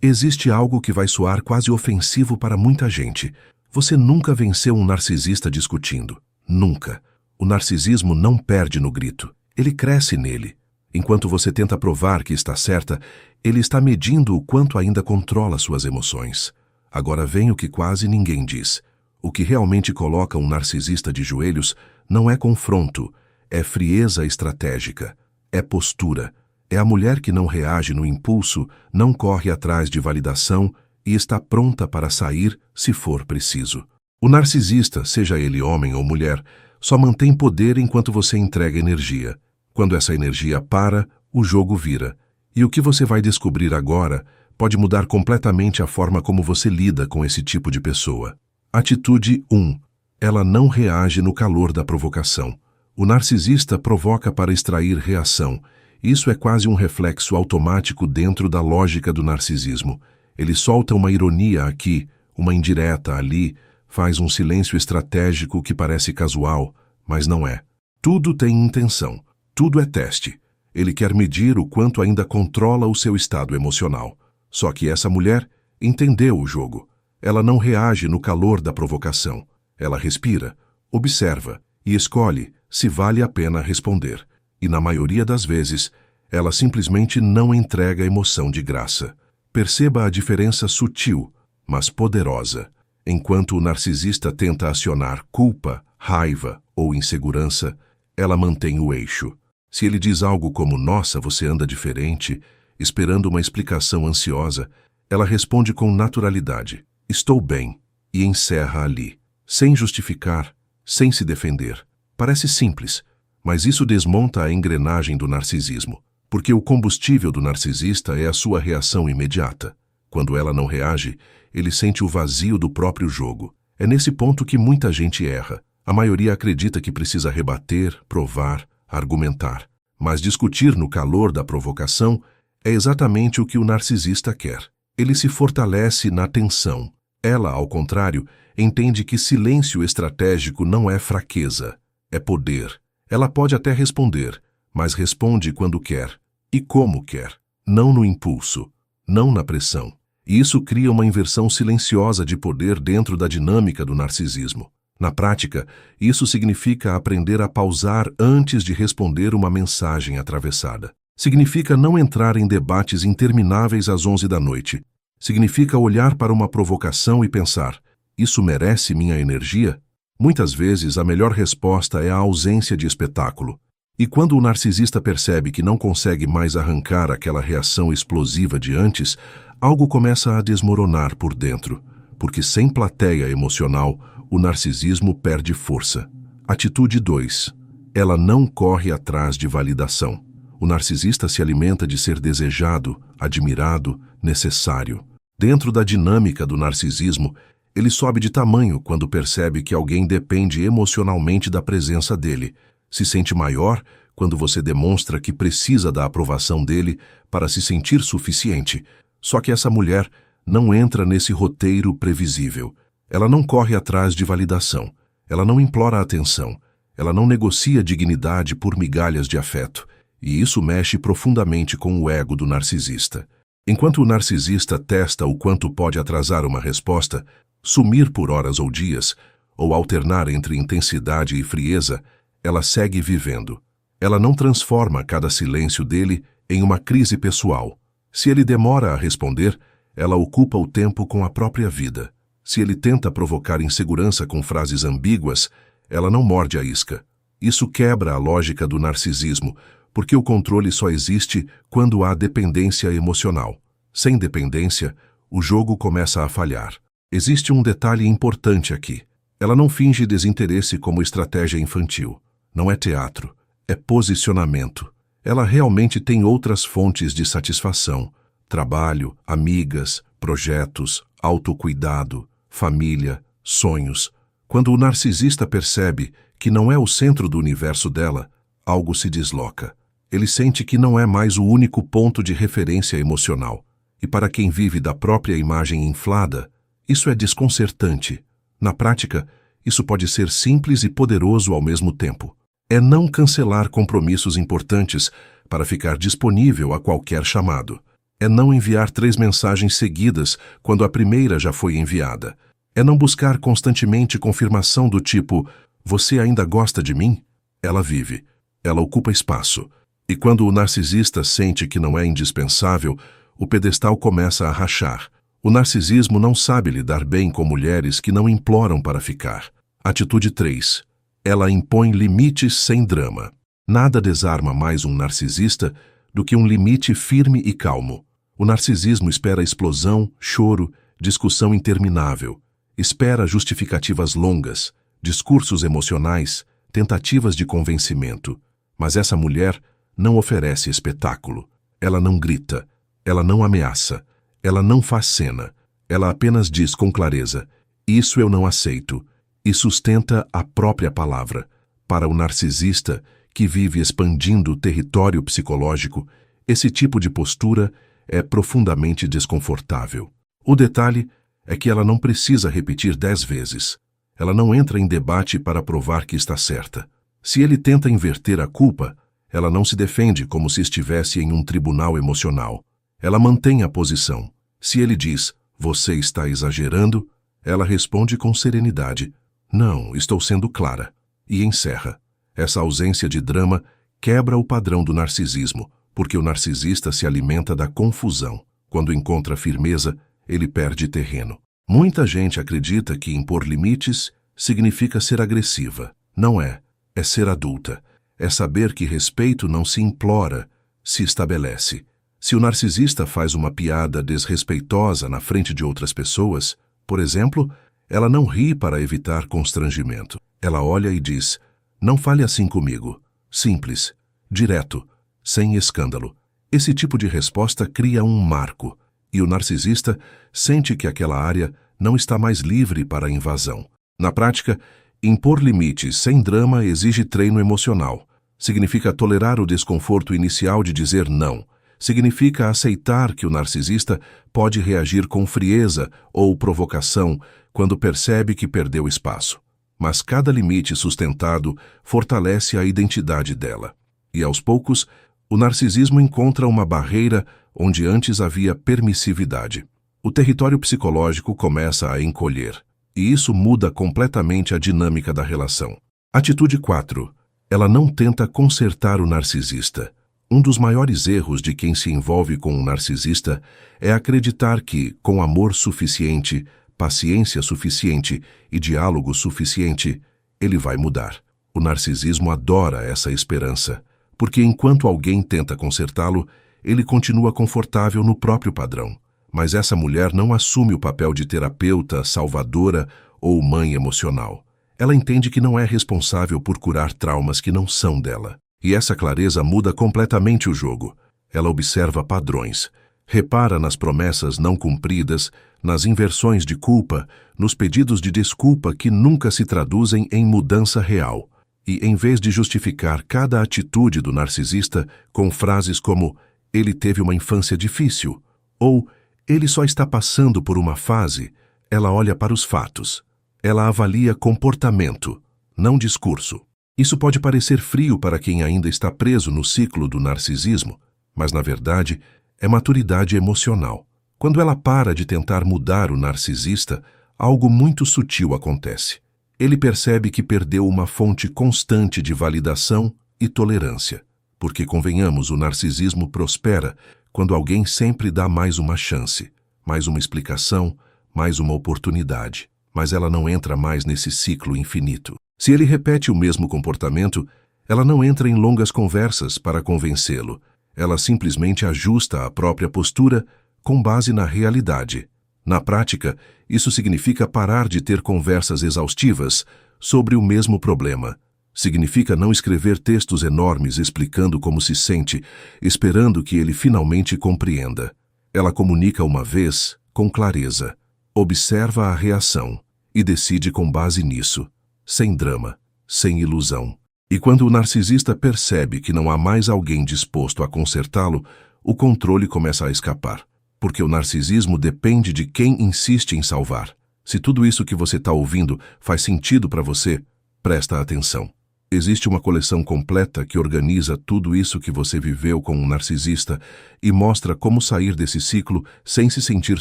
Existe algo que vai soar quase ofensivo para muita gente. Você nunca venceu um narcisista discutindo. Nunca. O narcisismo não perde no grito. Ele cresce nele. Enquanto você tenta provar que está certa, ele está medindo o quanto ainda controla suas emoções. Agora vem o que quase ninguém diz. O que realmente coloca um narcisista de joelhos não é confronto, é frieza estratégica, é postura. É a mulher que não reage no impulso, não corre atrás de validação e está pronta para sair se for preciso. O narcisista, seja ele homem ou mulher, só mantém poder enquanto você entrega energia. Quando essa energia para, o jogo vira. E o que você vai descobrir agora pode mudar completamente a forma como você lida com esse tipo de pessoa. Atitude 1. Ela não reage no calor da provocação. O narcisista provoca para extrair reação. Isso é quase um reflexo automático dentro da lógica do narcisismo. Ele solta uma ironia aqui, uma indireta ali, faz um silêncio estratégico que parece casual, mas não é. Tudo tem intenção, tudo é teste. Ele quer medir o quanto ainda controla o seu estado emocional. Só que essa mulher entendeu o jogo. Ela não reage no calor da provocação. Ela respira, observa e escolhe se vale a pena responder. E na maioria das vezes, ela simplesmente não entrega emoção de graça. Perceba a diferença sutil, mas poderosa. Enquanto o narcisista tenta acionar culpa, raiva ou insegurança, ela mantém o eixo. Se ele diz algo como "Nossa, você anda diferente", esperando uma explicação ansiosa, ela responde com naturalidade, "Estou bem", e encerra ali, sem justificar, sem se defender. Parece simples, mas isso desmonta a engrenagem do narcisismo, porque o combustível do narcisista é a sua reação imediata. Quando ela não reage, ele sente o vazio do próprio jogo. É nesse ponto que muita gente erra. A maioria acredita que precisa rebater, provar, argumentar. Mas discutir no calor da provocação é exatamente o que o narcisista quer. Ele se fortalece na tensão. Ela, ao contrário, entende que silêncio estratégico não é fraqueza, é poder. Ela pode até responder, mas responde quando quer e como quer, não no impulso, não na pressão. E isso cria uma inversão silenciosa de poder dentro da dinâmica do narcisismo. Na prática, isso significa aprender a pausar antes de responder uma mensagem atravessada. Significa não entrar em debates intermináveis às 11 da noite. Significa olhar para uma provocação e pensar, "Isso merece minha energia?" Muitas vezes, a melhor resposta é a ausência de espetáculo. E quando o narcisista percebe que não consegue mais arrancar aquela reação explosiva de antes, algo começa a desmoronar por dentro, porque sem plateia emocional, o narcisismo perde força. Atitude 2. Ela não corre atrás de validação. O narcisista se alimenta de ser desejado, admirado, necessário. Dentro da dinâmica do narcisismo, ele sobe de tamanho quando percebe que alguém depende emocionalmente da presença dele. Se sente maior quando você demonstra que precisa da aprovação dele para se sentir suficiente. Só que essa mulher não entra nesse roteiro previsível. Ela não corre atrás de validação. Ela não implora atenção. Ela não negocia dignidade por migalhas de afeto. E isso mexe profundamente com o ego do narcisista. Enquanto o narcisista testa o quanto pode atrasar uma resposta, sumir por horas ou dias, ou alternar entre intensidade e frieza, ela segue vivendo. Ela não transforma cada silêncio dele em uma crise pessoal. Se ele demora a responder, ela ocupa o tempo com a própria vida. Se ele tenta provocar insegurança com frases ambíguas, ela não morde a isca. Isso quebra a lógica do narcisismo, porque o controle só existe quando há dependência emocional. Sem dependência, o jogo começa a falhar. Existe um detalhe importante aqui. Ela não finge desinteresse como estratégia infantil. Não é teatro, é posicionamento. Ela realmente tem outras fontes de satisfação: trabalho, amigas, projetos, autocuidado, família, sonhos. Quando o narcisista percebe que não é o centro do universo dela, algo se desloca. Ele sente que não é mais o único ponto de referência emocional. E para quem vive da própria imagem inflada, isso é desconcertante. Na prática, isso pode ser simples e poderoso ao mesmo tempo. É não cancelar compromissos importantes para ficar disponível a qualquer chamado. É não enviar 3 mensagens seguidas quando a primeira já foi enviada. É não buscar constantemente confirmação do tipo, você ainda gosta de mim? Ela vive. Ela ocupa espaço. E quando o narcisista sente que não é indispensável, o pedestal começa a rachar. O narcisismo não sabe lidar bem com mulheres que não imploram para ficar. Atitude 3. Ela impõe limites sem drama. Nada desarma mais um narcisista do que um limite firme e calmo. O narcisismo espera explosão, choro, discussão interminável. Espera justificativas longas, discursos emocionais, tentativas de convencimento. Mas essa mulher não oferece espetáculo. Ela não grita. Ela não ameaça. Ela não faz cena. Ela apenas diz com clareza, isso eu não aceito, e sustenta a própria palavra. Para o narcisista, que vive expandindo o território psicológico, esse tipo de postura é profundamente desconfortável. O detalhe é que ela não precisa repetir 10 vezes. Ela não entra em debate para provar que está certa. Se ele tenta inverter a culpa, ela não se defende como se estivesse em um tribunal emocional. Ela mantém a posição. Se ele diz, você está exagerando, ela responde com serenidade, não, estou sendo clara, e encerra. Essa ausência de drama quebra o padrão do narcisismo, porque o narcisista se alimenta da confusão. Quando encontra firmeza, ele perde terreno. Muita gente acredita que impor limites significa ser agressiva. Não é. É ser adulta. É saber que respeito não se implora, se estabelece. Se o narcisista faz uma piada desrespeitosa na frente de outras pessoas, por exemplo, ela não ri para evitar constrangimento. Ela olha e diz, não fale assim comigo. Simples, direto, sem escândalo. Esse tipo de resposta cria um marco, e o narcisista sente que aquela área não está mais livre para a invasão. Na prática, impor limites sem drama exige treino emocional. Significa tolerar o desconforto inicial de dizer não. Significa aceitar que o narcisista pode reagir com frieza ou provocação quando percebe que perdeu espaço. Mas cada limite sustentado fortalece a identidade dela. E aos poucos, o narcisismo encontra uma barreira onde antes havia permissividade. O território psicológico começa a encolher, e isso muda completamente a dinâmica da relação. Atitude 4. Ela não tenta consertar o narcisista. Um dos maiores erros de quem se envolve com um narcisista é acreditar que, com amor suficiente, paciência suficiente e diálogo suficiente, ele vai mudar. O narcisismo adora essa esperança, porque enquanto alguém tenta consertá-lo, ele continua confortável no próprio padrão. Mas essa mulher não assume o papel de terapeuta, salvadora ou mãe emocional. Ela entende que não é responsável por curar traumas que não são dela. E essa clareza muda completamente o jogo. Ela observa padrões, repara nas promessas não cumpridas, nas inversões de culpa, nos pedidos de desculpa que nunca se traduzem em mudança real. E, em vez de justificar cada atitude do narcisista com frases como ele teve uma infância difícil ou ele só está passando por uma fase, ela olha para os fatos. Ela avalia comportamento, não discurso. Isso pode parecer frio para quem ainda está preso no ciclo do narcisismo, mas, na verdade, é maturidade emocional. Quando ela para de tentar mudar o narcisista, algo muito sutil acontece. Ele percebe que perdeu uma fonte constante de validação e tolerância. Porque, convenhamos, o narcisismo prospera quando alguém sempre dá mais uma chance, mais uma explicação, mais uma oportunidade. Mas ela não entra mais nesse ciclo infinito. Se ele repete o mesmo comportamento, ela não entra em longas conversas para convencê-lo. Ela simplesmente ajusta a própria postura com base na realidade. Na prática, isso significa parar de ter conversas exaustivas sobre o mesmo problema. Significa não escrever textos enormes explicando como se sente, esperando que ele finalmente compreenda. Ela comunica uma vez, com clareza, observa a reação e decide com base nisso. Sem drama, sem ilusão. E quando o narcisista percebe que não há mais alguém disposto a consertá-lo, o controle começa a escapar. Porque o narcisismo depende de quem insiste em salvar. Se tudo isso que você está ouvindo faz sentido para você, presta atenção. Existe uma coleção completa que organiza tudo isso que você viveu com um narcisista e mostra como sair desse ciclo sem se sentir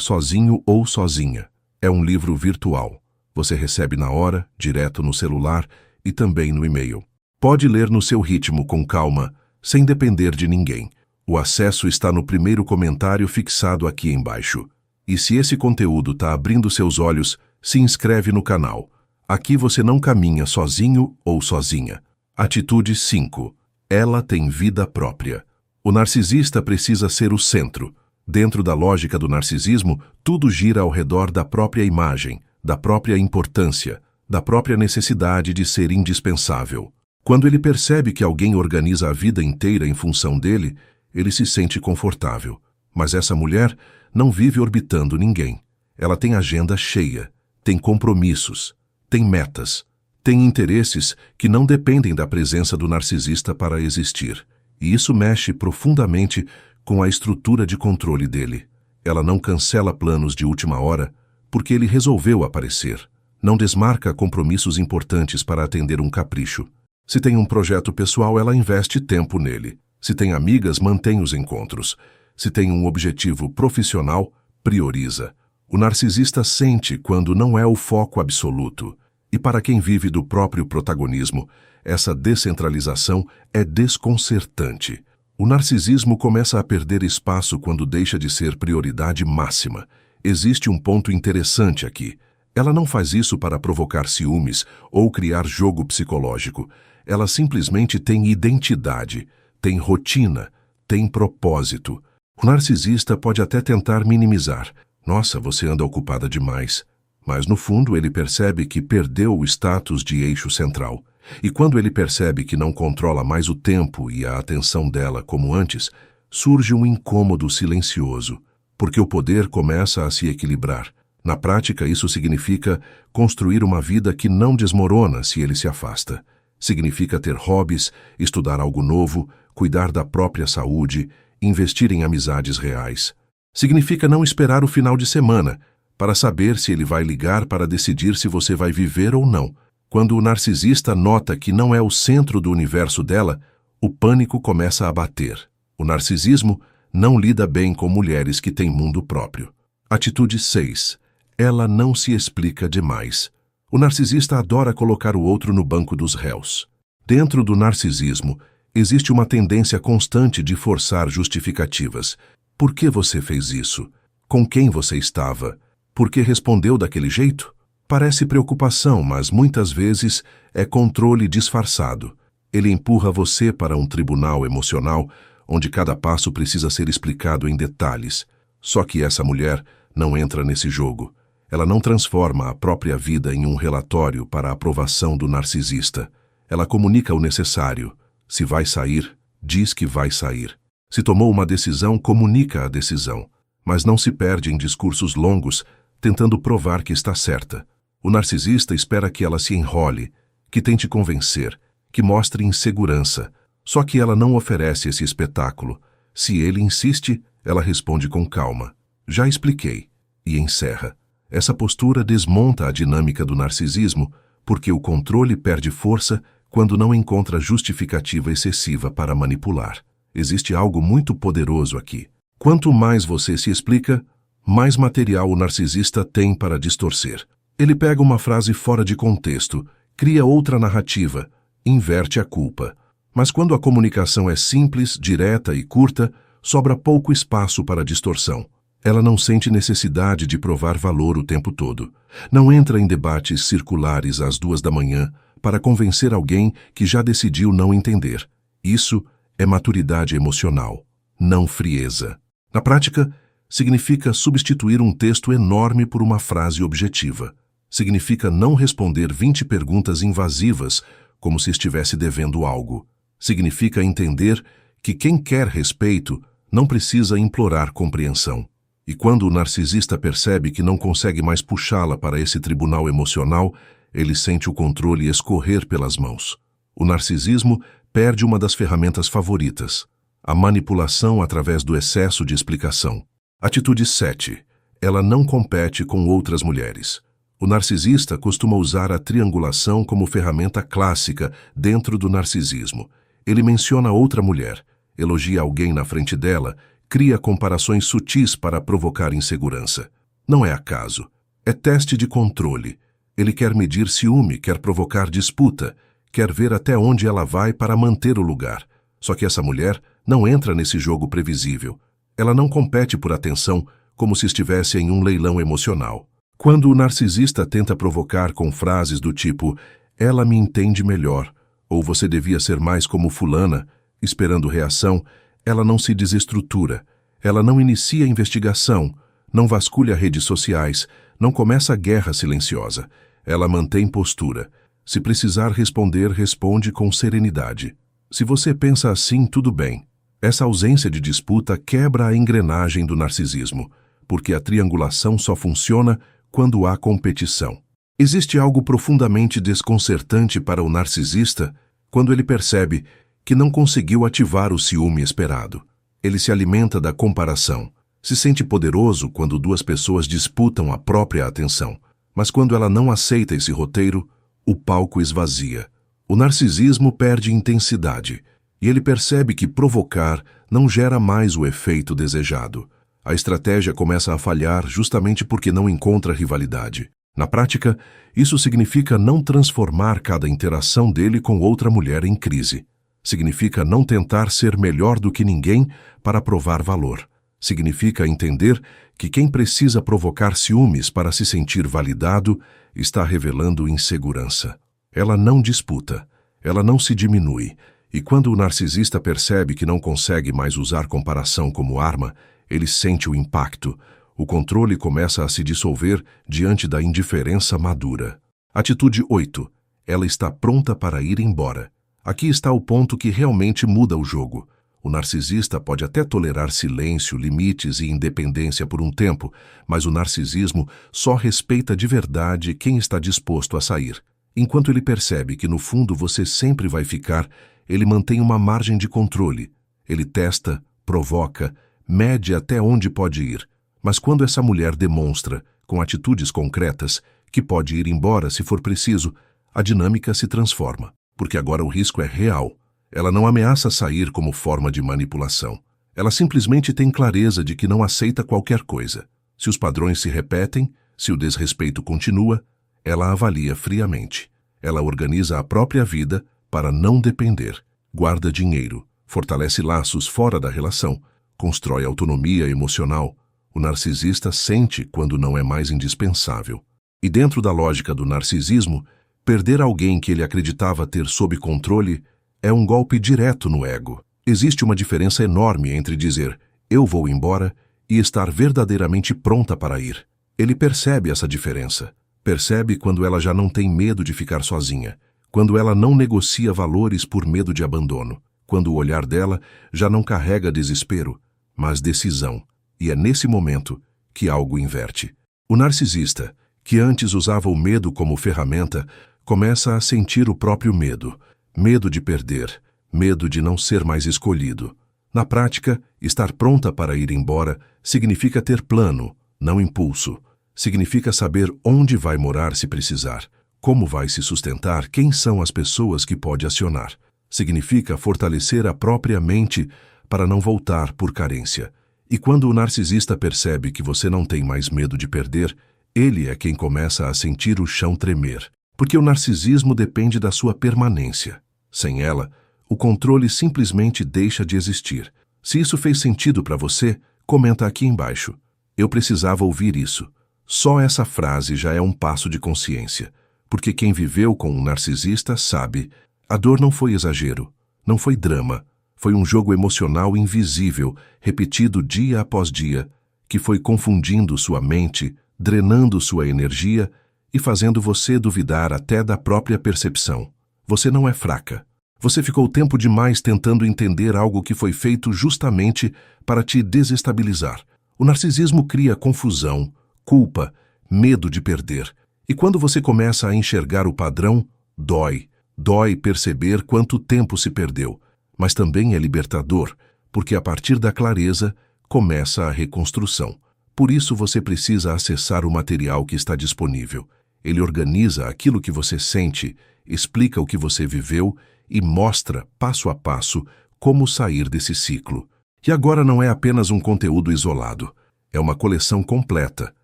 sozinho ou sozinha. É um livro virtual. Você recebe na hora, direto no celular e também no e-mail. Pode ler no seu ritmo, com calma, sem depender de ninguém. O acesso está no primeiro comentário fixado aqui embaixo. E se esse conteúdo está abrindo seus olhos, se inscreve no canal. Aqui você não caminha sozinho ou sozinha. Atitude 5. Ela tem vida própria. O narcisista precisa ser o centro. Dentro da lógica do narcisismo, tudo gira ao redor da própria imagem, da própria importância, da própria necessidade de ser indispensável. Quando ele percebe que alguém organiza a vida inteira em função dele, ele se sente confortável. Mas essa mulher não vive orbitando ninguém. Ela tem agenda cheia, tem compromissos, tem metas, tem interesses que não dependem da presença do narcisista para existir. E isso mexe profundamente com a estrutura de controle dele. Ela não cancela planos de última hora porque ele resolveu aparecer. Não desmarca compromissos importantes para atender um capricho. Se tem um projeto pessoal, ela investe tempo nele. Se tem amigas, mantém os encontros. Se tem um objetivo profissional, prioriza. O narcisista sente quando não é o foco absoluto. E para quem vive do próprio protagonismo, essa descentralização é desconcertante. O narcisismo começa a perder espaço quando deixa de ser prioridade máxima. Existe um ponto interessante aqui. Ela não faz isso para provocar ciúmes ou criar jogo psicológico. Ela simplesmente tem identidade, tem rotina, tem propósito. O narcisista pode até tentar minimizar. Nossa, você anda ocupada demais. Mas no fundo ele percebe que perdeu o status de eixo central. E quando ele percebe que não controla mais o tempo e a atenção dela como antes, surge um incômodo silencioso, porque o poder começa a se equilibrar. Na prática, isso significa construir uma vida que não desmorona se ele se afasta. Significa ter hobbies, estudar algo novo, cuidar da própria saúde, investir em amizades reais. Significa não esperar o final de semana para saber se ele vai ligar para decidir se você vai viver ou não. Quando o narcisista nota que não é o centro do universo dela, o pânico começa a bater. O narcisismo não lida bem com mulheres que têm mundo próprio. Atitude 6. Ela não se explica demais. O narcisista adora colocar o outro no banco dos réus. Dentro do narcisismo, existe uma tendência constante de forçar justificativas. Por que você fez isso? Com quem você estava? Por que respondeu daquele jeito? Parece preocupação, mas muitas vezes é controle disfarçado. Ele empurra você para um tribunal emocional, onde cada passo precisa ser explicado em detalhes. Só que essa mulher não entra nesse jogo. Ela não transforma a própria vida em um relatório para a aprovação do narcisista. Ela comunica o necessário. Se vai sair, diz que vai sair. Se tomou uma decisão, comunica a decisão. Mas não se perde em discursos longos, tentando provar que está certa. O narcisista espera que ela se enrole, que tente convencer, que mostre insegurança. Só que ela não oferece esse espetáculo. Se ele insiste, ela responde com calma. Já expliquei. E encerra. Essa postura desmonta a dinâmica do narcisismo, porque o controle perde força quando não encontra justificativa excessiva para manipular. Existe algo muito poderoso aqui. Quanto mais você se explica, mais material o narcisista tem para distorcer. Ele pega uma frase fora de contexto, cria outra narrativa, inverte a culpa. Mas quando a comunicação é simples, direta e curta, sobra pouco espaço para distorção. Ela não sente necessidade de provar valor o tempo todo. Não entra em debates circulares às 2 da manhã para convencer alguém que já decidiu não entender. Isso é maturidade emocional, não frieza. Na prática, significa substituir um texto enorme por uma frase objetiva. Significa não responder 20 perguntas invasivas como se estivesse devendo algo. Significa entender que quem quer respeito não precisa implorar compreensão. E quando o narcisista percebe que não consegue mais puxá-la para esse tribunal emocional, ele sente o controle escorrer pelas mãos. O narcisismo perde uma das ferramentas favoritas, a manipulação através do excesso de explicação. Atitude 7. Ela não compete com outras mulheres. O narcisista costuma usar a triangulação como ferramenta clássica dentro do narcisismo. Ele menciona outra mulher, elogia alguém na frente dela, cria comparações sutis para provocar insegurança. Não é acaso. É teste de controle. Ele quer medir ciúme, quer provocar disputa, quer ver até onde ela vai para manter o lugar. Só que essa mulher não entra nesse jogo previsível. Ela não compete por atenção como se estivesse em um leilão emocional. Quando o narcisista tenta provocar com frases do tipo "ela me entende melhor" ou "você devia ser mais como fulana", esperando reação, ela não se desestrutura, ela não inicia investigação, não vasculha redes sociais, não começa a guerra silenciosa. Ela mantém postura. Se precisar responder, responde com serenidade. Se você pensa assim, tudo bem. Essa ausência de disputa quebra a engrenagem do narcisismo, porque a triangulação só funciona quando há competição. Existe algo profundamente desconcertante para o narcisista quando ele percebe que não conseguiu ativar o ciúme esperado. Ele se alimenta da comparação. Se sente poderoso quando duas pessoas disputam a própria atenção. Mas quando ela não aceita esse roteiro, o palco esvazia. O narcisismo perde intensidade e ele percebe que provocar não gera mais o efeito desejado. A estratégia começa a falhar justamente porque não encontra rivalidade. Na prática, isso significa não transformar cada interação dele com outra mulher em crise. Significa não tentar ser melhor do que ninguém para provar valor. Significa entender que quem precisa provocar ciúmes para se sentir validado está revelando insegurança. Ela não disputa, ela não se diminui, e quando o narcisista percebe que não consegue mais usar comparação como arma, ele sente o impacto. O controle começa a se dissolver diante da indiferença madura. Atitude 8. Ela está pronta para ir embora. Aqui está o ponto que realmente muda o jogo. O narcisista pode até tolerar silêncio, limites e independência por um tempo, mas o narcisismo só respeita de verdade quem está disposto a sair. Enquanto ele percebe que no fundo você sempre vai ficar, ele mantém uma margem de controle. Ele testa, provoca, mede até onde pode ir. Mas quando essa mulher demonstra, com atitudes concretas, que pode ir embora se for preciso, a dinâmica se transforma, porque agora o risco é real. Ela não ameaça sair como forma de manipulação. Ela simplesmente tem clareza de que não aceita qualquer coisa. Se os padrões se repetem, se o desrespeito continua, ela avalia friamente. Ela organiza a própria vida para não depender, guarda dinheiro, fortalece laços fora da relação, constrói autonomia emocional. O narcisista sente quando não é mais indispensável. E dentro da lógica do narcisismo, perder alguém que ele acreditava ter sob controle é um golpe direto no ego. Existe uma diferença enorme entre dizer "eu vou embora" e estar verdadeiramente pronta para ir. Ele percebe essa diferença. Percebe quando ela já não tem medo de ficar sozinha, quando ela não negocia valores por medo de abandono, quando o olhar dela já não carrega desespero, mas decisão. E é nesse momento que algo inverte. O narcisista, que antes usava o medo como ferramenta, começa a sentir o próprio medo. Medo de perder, medo de não ser mais escolhido. Na prática, estar pronta para ir embora significa ter plano, não impulso. Significa saber onde vai morar se precisar, como vai se sustentar, quem são as pessoas que pode acionar. Significa fortalecer a própria mente para não voltar por carência. E quando o narcisista percebe que você não tem mais medo de perder, ele é quem começa a sentir o chão tremer. Porque o narcisismo depende da sua permanência. Sem ela, o controle simplesmente deixa de existir. Se isso fez sentido para você, comenta aqui embaixo. Eu precisava ouvir isso. Só essa frase já é um passo de consciência. Porque quem viveu com um narcisista sabe, a dor não foi exagero, não foi drama. Foi um jogo emocional invisível, repetido dia após dia, que foi confundindo sua mente, drenando sua energia e fazendo você duvidar até da própria percepção. Você não é fraca. Você ficou tempo demais tentando entender algo que foi feito justamente para te desestabilizar. O narcisismo cria confusão, culpa, medo de perder. E quando você começa a enxergar o padrão, dói. Dói perceber quanto tempo se perdeu. Mas também é libertador, porque a partir da clareza começa a reconstrução. Por isso você precisa acessar o material que está disponível. Ele organiza aquilo que você sente, explica o que você viveu e mostra, passo a passo, como sair desse ciclo. E agora não é apenas um conteúdo isolado, é uma coleção completa,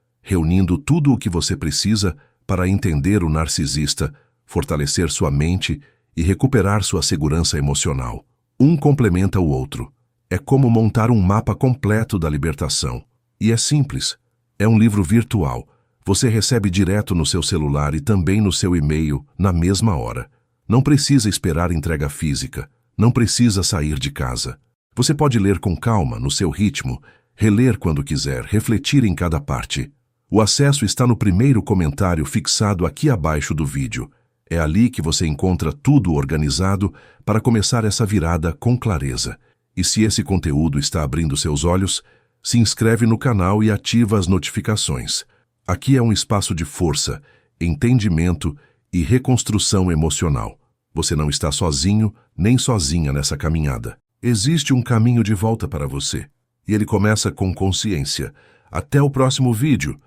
reunindo tudo o que você precisa para entender o narcisista, fortalecer sua mente e recuperar sua segurança emocional. Um complementa o outro. É como montar um mapa completo da libertação. E é simples. É um livro virtual. Você recebe direto no seu celular e também no seu e-mail na mesma hora. Não precisa esperar entrega física. Não precisa sair de casa. Você pode ler com calma, no seu ritmo, reler quando quiser, refletir em cada parte. O acesso está no primeiro comentário fixado aqui abaixo do vídeo. É ali que você encontra tudo organizado para começar essa virada com clareza. E se esse conteúdo está abrindo seus olhos, se inscreve no canal e ativa as notificações. Aqui é um espaço de força, entendimento e reconstrução emocional. Você não está sozinho nem sozinha nessa caminhada. Existe um caminho de volta para você. E ele começa com consciência. Até o próximo vídeo.